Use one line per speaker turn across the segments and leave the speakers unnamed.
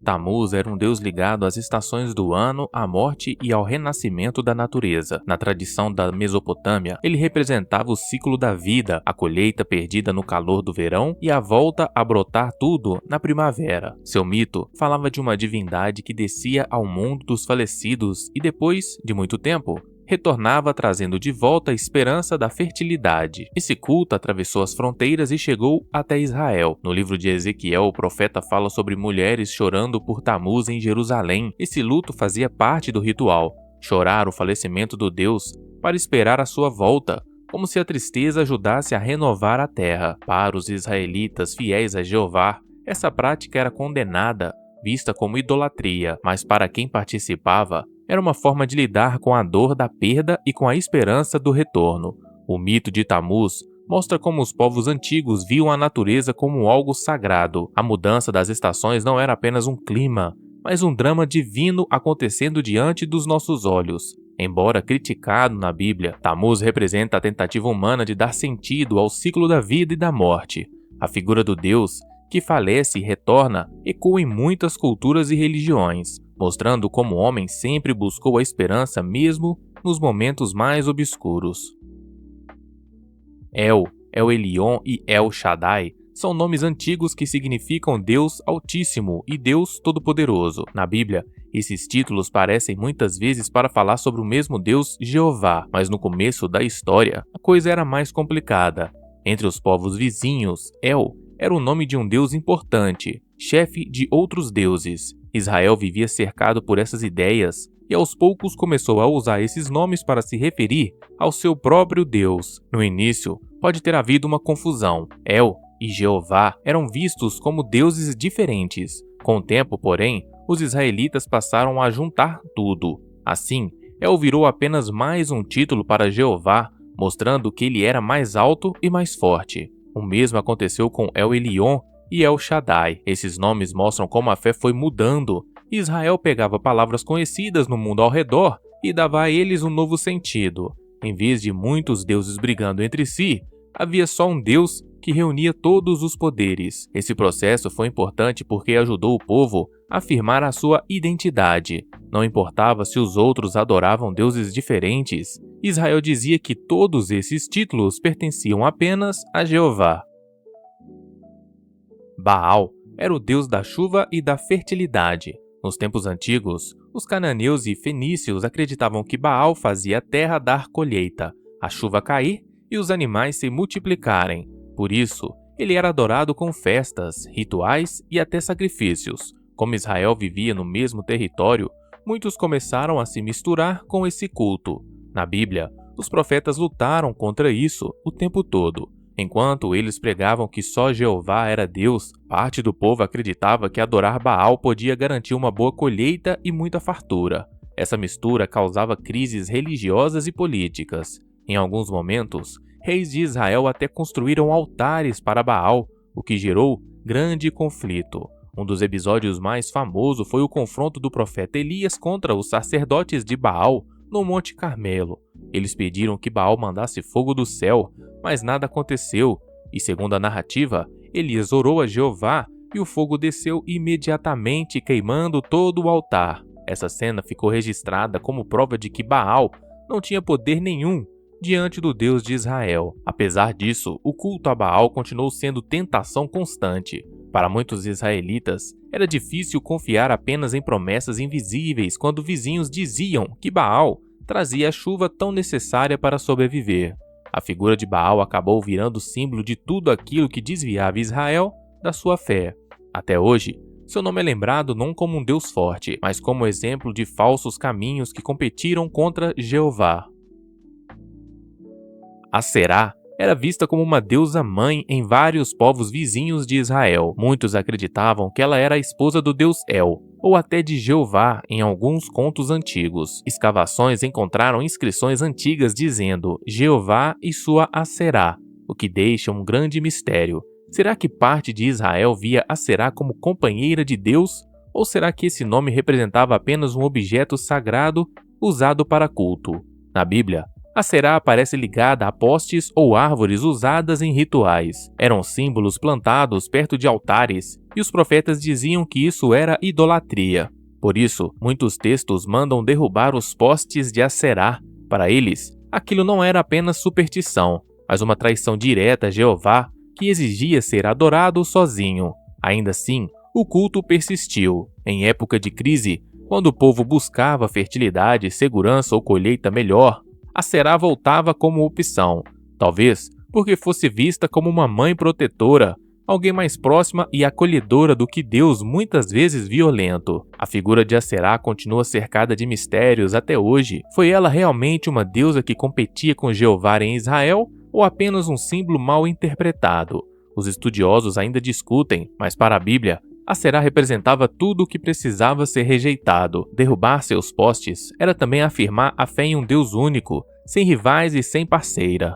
Tammuz era um deus ligado às estações do ano, à morte e ao renascimento da natureza. Na tradição da Mesopotâmia, ele representava o ciclo da vida, a colheita perdida no calor do verão e a volta a brotar tudo na primavera. Seu mito falava de uma divindade que descia ao mundo dos falecidos e depois de muito tempo, retornava trazendo de volta a esperança da fertilidade. Esse culto atravessou as fronteiras e chegou até Israel. No livro de Ezequiel, o profeta fala sobre mulheres chorando por Tammuz em Jerusalém. Esse luto fazia parte do ritual, chorar o falecimento do Deus para esperar a sua volta, como se a tristeza ajudasse a renovar a terra. Para os israelitas fiéis a Jeová, essa prática era condenada, vista como idolatria, mas para quem participava, era uma forma de lidar com a dor da perda e com a esperança do retorno. O mito de Tammuz mostra como os povos antigos viam a natureza como algo sagrado. A mudança das estações não era apenas um clima, mas um drama divino acontecendo diante dos nossos olhos. Embora criticado na Bíblia, Tammuz representa a tentativa humana de dar sentido ao ciclo da vida e da morte. A figura do Deus que falece e retorna ecoa em muitas culturas e religiões, mostrando como o homem sempre buscou a esperança mesmo nos momentos mais obscuros. El Elyon e El Shaddai são nomes antigos que significam Deus Altíssimo e Deus Todo-Poderoso. Na Bíblia, esses títulos parecem muitas vezes para falar sobre o mesmo Deus Jeová, mas no começo da história, a coisa era mais complicada. Entre os povos vizinhos, El era o nome de um deus importante, chefe de outros deuses. Israel vivia cercado por essas ideias e aos poucos começou a usar esses nomes para se referir ao seu próprio Deus. No início, pode ter havido uma confusão. El e Jeová eram vistos como deuses diferentes. Com o tempo, porém, os israelitas passaram a juntar tudo. Assim, El virou apenas mais um título para Jeová, mostrando que ele era mais alto e mais forte. O mesmo aconteceu com El Elyon e El Shaddai. Esses nomes mostram como a fé foi mudando. Israel pegava palavras conhecidas no mundo ao redor e dava a eles um novo sentido. Em vez de muitos deuses brigando entre si, havia só um Deus que reunia todos os poderes. Esse processo foi importante porque ajudou o povo a afirmar a sua identidade. Não importava se os outros adoravam deuses diferentes, Israel dizia que todos esses títulos pertenciam apenas a Jeová. Baal era o deus da chuva e da fertilidade. Nos tempos antigos, os cananeus e fenícios acreditavam que Baal fazia a terra dar colheita, a chuva cair e os animais se multiplicarem. Por isso, ele era adorado com festas, rituais e até sacrifícios. Como Israel vivia no mesmo território, muitos começaram a se misturar com esse culto. Na Bíblia, os profetas lutaram contra isso o tempo todo. Enquanto eles pregavam que só Jeová era Deus, parte do povo acreditava que adorar Baal podia garantir uma boa colheita e muita fartura. Essa mistura causava crises religiosas e políticas. Em alguns momentos, reis de Israel até construíram altares para Baal, o que gerou grande conflito. Um dos episódios mais famosos foi o confronto do profeta Elias contra os sacerdotes de Baal no Monte Carmelo. Eles pediram que Baal mandasse fogo do céu, mas nada aconteceu, e segundo a narrativa, Elias orou a Jeová e o fogo desceu imediatamente, queimando todo o altar. Essa cena ficou registrada como prova de que Baal não tinha poder nenhum diante do Deus de Israel. Apesar disso, o culto a Baal continuou sendo tentação constante. Para muitos israelitas, era difícil confiar apenas em promessas invisíveis quando vizinhos diziam que Baal trazia a chuva tão necessária para sobreviver. A figura de Baal acabou virando símbolo de tudo aquilo que desviava Israel da sua fé. Até hoje, seu nome é lembrado não como um Deus forte, mas como exemplo de falsos caminhos que competiram contra Jeová. Aserá era vista como uma deusa-mãe em vários povos vizinhos de Israel. Muitos acreditavam que ela era a esposa do deus El, ou até de Jeová em alguns contos antigos. Escavações encontraram inscrições antigas dizendo Jeová e sua Aserá, o que deixa um grande mistério. Será que parte de Israel via Aserá como companheira de Deus? Ou será que esse nome representava apenas um objeto sagrado usado para culto? Na Bíblia, Aserá aparece ligada a postes ou árvores usadas em rituais. Eram símbolos plantados perto de altares e os profetas diziam que isso era idolatria. Por isso, muitos textos mandam derrubar os postes de Aserá. Para eles, aquilo não era apenas superstição, mas uma traição direta a Jeová que exigia ser adorado sozinho. Ainda assim, o culto persistiu. Em época de crise, quando o povo buscava fertilidade, segurança ou colheita melhor, Aserá voltava como opção, talvez porque fosse vista como uma mãe protetora, alguém mais próxima e acolhedora do que Deus, muitas vezes violento. A figura de Aserá continua cercada de mistérios até hoje. Foi ela realmente uma deusa que competia com Jeová em Israel ou apenas um símbolo mal interpretado? Os estudiosos ainda discutem, mas para a Bíblia, Aserá representava tudo o que precisava ser rejeitado. Derrubar seus postes era também afirmar a fé em um Deus único, sem rivais e sem parceira.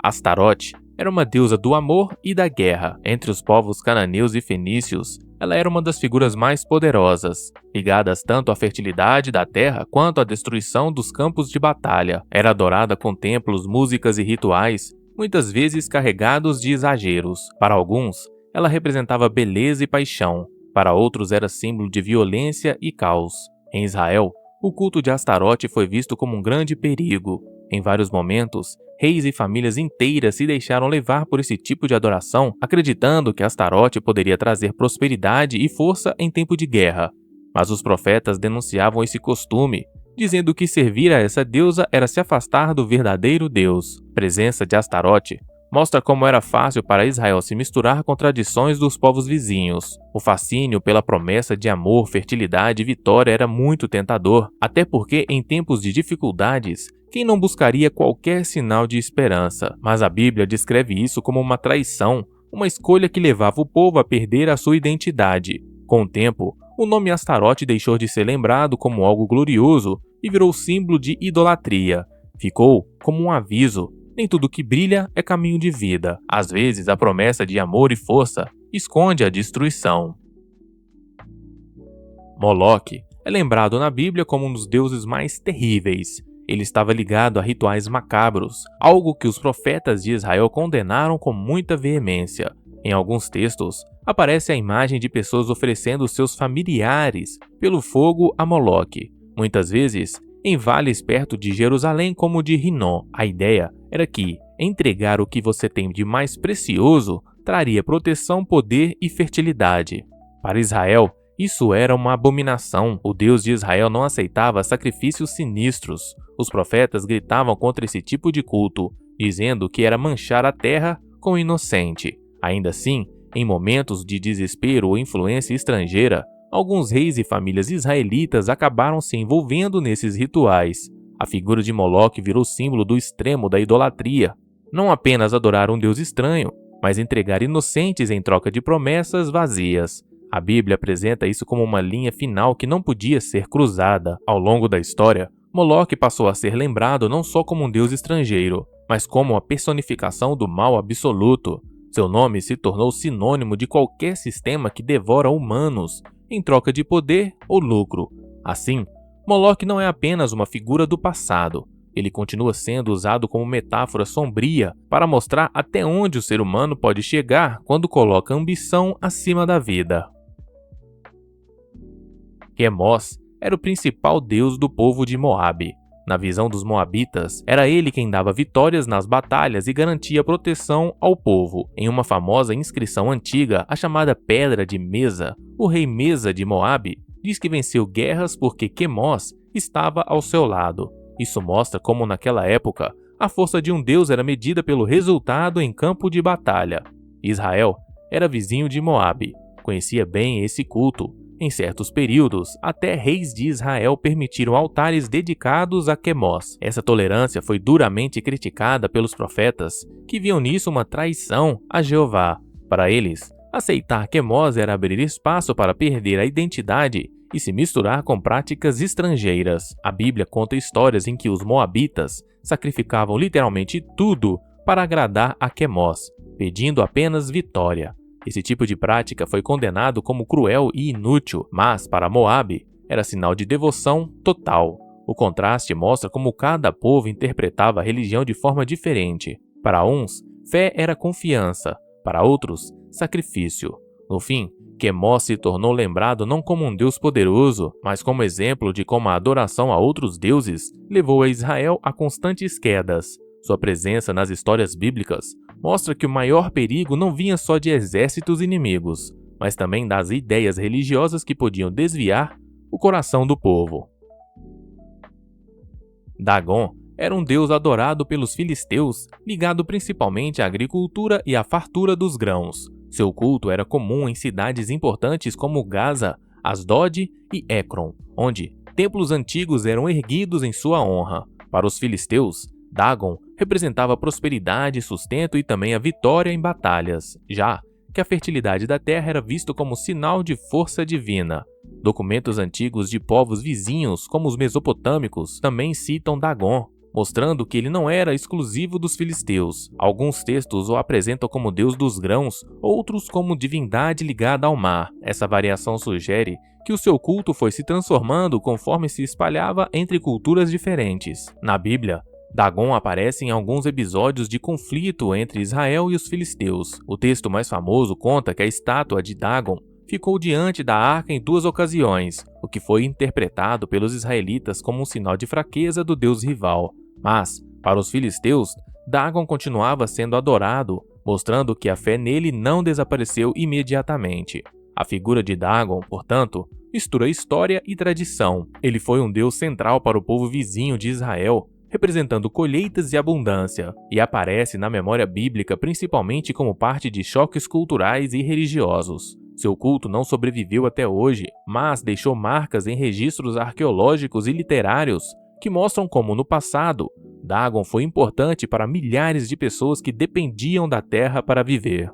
Astarote era uma deusa do amor e da guerra. Entre os povos cananeus e fenícios, ela era uma das figuras mais poderosas, ligadas tanto à fertilidade da terra quanto à destruição dos campos de batalha. Era adorada com templos, músicas e rituais, muitas vezes carregados de exageros. Para alguns, ela representava beleza e paixão. Para outros, era símbolo de violência e caos. Em Israel, o culto de Astarote foi visto como um grande perigo. Em vários momentos, reis e famílias inteiras se deixaram levar por esse tipo de adoração, acreditando que Astarote poderia trazer prosperidade e força em tempo de guerra. Mas os profetas denunciavam esse costume, dizendo que servir a essa deusa era se afastar do verdadeiro Deus. A presença de Astarote mostra como era fácil para Israel se misturar com tradições dos povos vizinhos. O fascínio pela promessa de amor, fertilidade e vitória era muito tentador, até porque em tempos de dificuldades, quem não buscaria qualquer sinal de esperança? Mas a Bíblia descreve isso como uma traição, uma escolha que levava o povo a perder a sua identidade. Com o tempo, o nome Astarote deixou de ser lembrado como algo glorioso e virou símbolo de idolatria. Ficou como um aviso: nem tudo que brilha é caminho de vida. Às vezes, a promessa de amor e força esconde a destruição. Moloque é lembrado na Bíblia como um dos deuses mais terríveis. Ele estava ligado a rituais macabros, algo que os profetas de Israel condenaram com muita veemência. Em alguns textos, aparece a imagem de pessoas oferecendo seus familiares pelo fogo a Moloque, muitas vezes em vales perto de Jerusalém como o de Rinom. A ideia era que entregar o que você tem de mais precioso traria proteção, poder e fertilidade. Para Israel, isso era uma abominação. O Deus de Israel não aceitava sacrifícios sinistros. Os profetas gritavam contra esse tipo de culto, dizendo que era manchar a terra com o inocente. Ainda assim, em momentos de desespero ou influência estrangeira, alguns reis e famílias israelitas acabaram se envolvendo nesses rituais. A figura de Moloque virou símbolo do extremo da idolatria. Não apenas adorar um deus estranho, mas entregar inocentes em troca de promessas vazias. A Bíblia apresenta isso como uma linha final que não podia ser cruzada. Ao longo da história, Moloque passou a ser lembrado não só como um deus estrangeiro, mas como a personificação do mal absoluto. Seu nome se tornou sinônimo de qualquer sistema que devora humanos em troca de poder ou lucro. Assim, Moloque não é apenas uma figura do passado. Ele continua sendo usado como metáfora sombria para mostrar até onde o ser humano pode chegar quando coloca ambição acima da vida. Quemos era o principal deus do povo de Moabe. Na visão dos moabitas, era ele quem dava vitórias nas batalhas e garantia proteção ao povo. Em uma famosa inscrição antiga, a chamada Pedra de Mesa, o rei Mesa de Moabe diz que venceu guerras porque Quemos estava ao seu lado. Isso mostra como naquela época, a força de um deus era medida pelo resultado em campo de batalha. Israel era vizinho de Moabe, conhecia bem esse culto. Em certos períodos, até reis de Israel permitiram altares dedicados a Quemos. Essa tolerância foi duramente criticada pelos profetas, que viam nisso uma traição a Jeová. Para eles, aceitar Quemos era abrir espaço para perder a identidade e se misturar com práticas estrangeiras. A Bíblia conta histórias em que os moabitas sacrificavam literalmente tudo para agradar a Quemos, pedindo apenas vitória. Esse tipo de prática foi condenado como cruel e inútil, mas para Moabe era sinal de devoção total. O contraste mostra como cada povo interpretava a religião de forma diferente. Para uns, fé era confiança. para outros, sacrifício. No fim, Quemós se tornou lembrado não como um Deus poderoso, mas como exemplo de como a adoração a outros deuses levou a Israel a constantes quedas. Sua presença nas histórias bíblicas mostra que o maior perigo não vinha só de exércitos inimigos, mas também das ideias religiosas que podiam desviar o coração do povo. Dagon era um deus adorado pelos filisteus, ligado principalmente à agricultura e à fartura dos grãos. Seu culto era comum em cidades importantes como Gaza, Asdod e Ecrom, onde templos antigos eram erguidos em sua honra. Para os filisteus, Dagon representava prosperidade, sustento e também a vitória em batalhas, já que a fertilidade da terra era visto como sinal de força divina. Documentos antigos de povos vizinhos, como os mesopotâmicos, também citam Dagon, mostrando que ele não era exclusivo dos filisteus. Alguns textos o apresentam como deus dos grãos, outros como divindade ligada ao mar. Essa variação sugere que o seu culto foi se transformando conforme se espalhava entre culturas diferentes. Na Bíblia, Dagon aparece em alguns episódios de conflito entre Israel e os filisteus. O texto mais famoso conta que a estátua de Dagon ficou diante da arca em 2 ocasiões, o que foi interpretado pelos israelitas como um sinal de fraqueza do deus rival. Mas, para os filisteus, Dagon continuava sendo adorado, mostrando que a fé nele não desapareceu imediatamente. A figura de Dagon, portanto, mistura história e tradição. Ele foi um deus central para o povo vizinho de Israel, representando colheitas e abundância, e aparece na memória bíblica principalmente como parte de choques culturais e religiosos. Seu culto não sobreviveu até hoje, mas deixou marcas em registros arqueológicos e literários que mostram como, no passado, Dagon foi importante para milhares de pessoas que dependiam da terra para viver.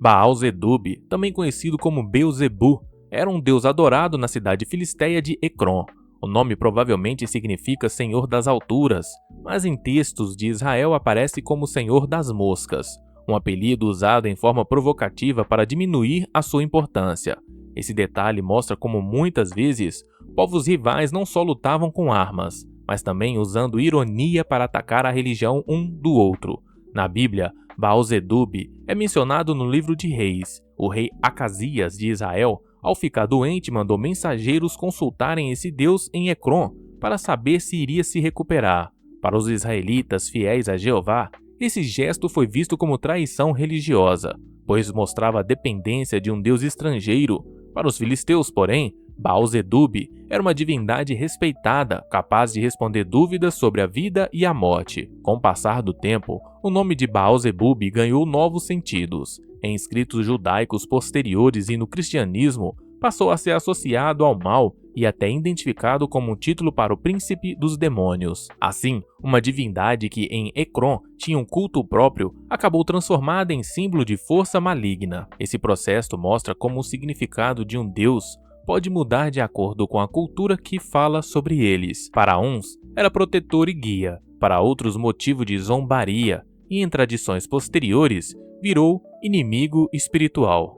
Baal-Zebub, também conhecido como Beuzebu, era um deus adorado na cidade filisteia de Ecrom. O nome provavelmente significa Senhor das Alturas, mas em textos de Israel aparece como Senhor das Moscas, um apelido usado em forma provocativa para diminuir a sua importância. Esse detalhe mostra como muitas vezes povos rivais não só lutavam com armas, mas também usando ironia para atacar a religião um do outro. Na Bíblia, Baal-Zebub é mencionado no livro de Reis. O rei Acasias de Israel, ao ficar doente, mandou mensageiros consultarem esse deus em Ecrom para saber se iria se recuperar. Para os israelitas fiéis a Jeová, esse gesto foi visto como traição religiosa, pois mostrava a dependência de um deus estrangeiro. Para os filisteus, porém, Baal-Zebub era uma divindade respeitada, capaz de responder dúvidas sobre a vida e a morte. Com o passar do tempo, o nome de Baal-Zebub ganhou novos sentidos. Em escritos judaicos posteriores e no cristianismo, passou a ser associado ao mal e até identificado como um título para o príncipe dos demônios. Assim, uma divindade que em Ecrom tinha um culto próprio acabou transformada em símbolo de força maligna. Esse processo mostra como o significado de um deus pode mudar de acordo com a cultura que fala sobre eles. Para uns, era protetor e guia, para outros motivo de zombaria, e em tradições posteriores, virou inimigo espiritual.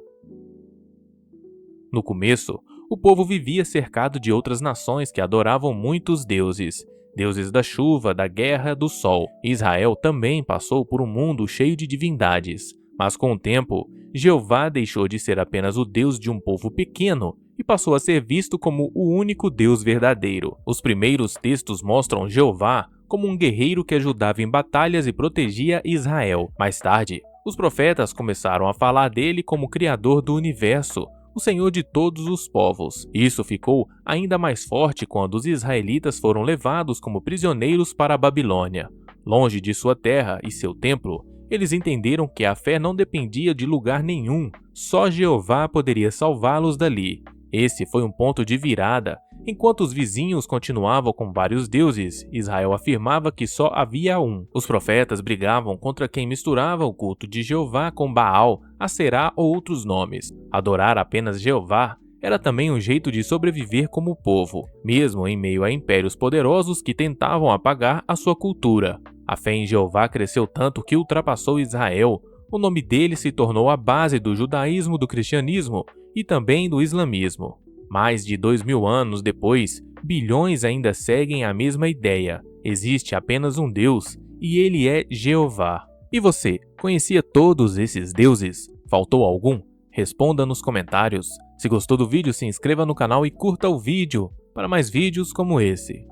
No começo, o povo vivia cercado de outras nações que adoravam muitos deuses, deuses da chuva, da guerra, do sol. Israel também passou por um mundo cheio de divindades, mas com o tempo, Jeová deixou de ser apenas o Deus de um povo pequeno e passou a ser visto como o único Deus verdadeiro. Os primeiros textos mostram Jeová como um guerreiro que ajudava em batalhas e protegia Israel. Mais tarde, os profetas começaram a falar dele como Criador do universo, o Senhor de todos os povos. Isso ficou ainda mais forte quando os israelitas foram levados como prisioneiros para a Babilônia. Longe de sua terra e seu templo, eles entenderam que a fé não dependia de lugar nenhum, só Jeová poderia salvá-los dali. Esse foi um ponto de virada. Enquanto os vizinhos continuavam com vários deuses, Israel afirmava que só havia um. Os profetas brigavam contra quem misturava o culto de Jeová com Baal, Aserá ou outros nomes. Adorar apenas Jeová era também um jeito de sobreviver como povo, mesmo em meio a impérios poderosos que tentavam apagar a sua cultura. A fé em Jeová cresceu tanto que ultrapassou Israel. O nome dele se tornou a base do judaísmo, do cristianismo e também do islamismo. Mais de 2000 anos depois, bilhões ainda seguem a mesma ideia. Existe apenas um Deus, e ele é Jeová. E você, conhecia todos esses deuses? Faltou algum? Responda nos comentários. Se gostou do vídeo, se inscreva no canal e curta o vídeo para mais vídeos como esse.